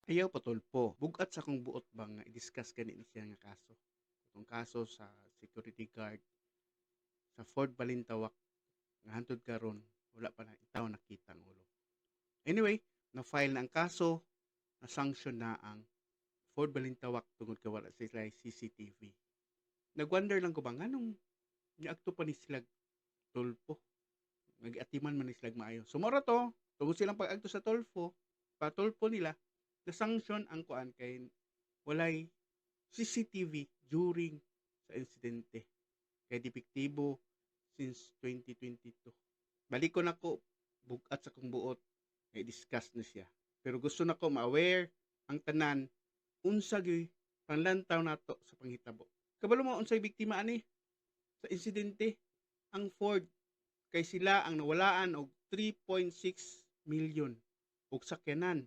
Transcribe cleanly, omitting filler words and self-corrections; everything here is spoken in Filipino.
Ayaw patulpo. Bugat sa kong buot ba nga i-discuss gani ni siya nga kaso. Itong kaso sa security guard sa Fort Balintawak nga hantod karon wala pa na itaw nakita ang ulo. Anyway, na-file na ang kaso, na-sanction na ang Fort Balintawak tungod kay wala sila CCTV. Nagwonder lang ko ba nganong niagto pa ni sila tulpo. Nag-atiman man ni sila maayo. Sumora to, tungod silang pag-agto sa patulpo nila, na-sanction ang kuan kay walay CCTV during sa insidente. Kay depektibo since 2022. Balik ko na ko bugat sa kong buot ay discuss na siya. Pero gusto na ko ma-aware ang tanan unsa gyud panlantaw nato sa panghitabo. Kabalo mo unsay biktima ani sa insidente ang Ford kay sila ang nawalaan og 3.6 million og sakyanan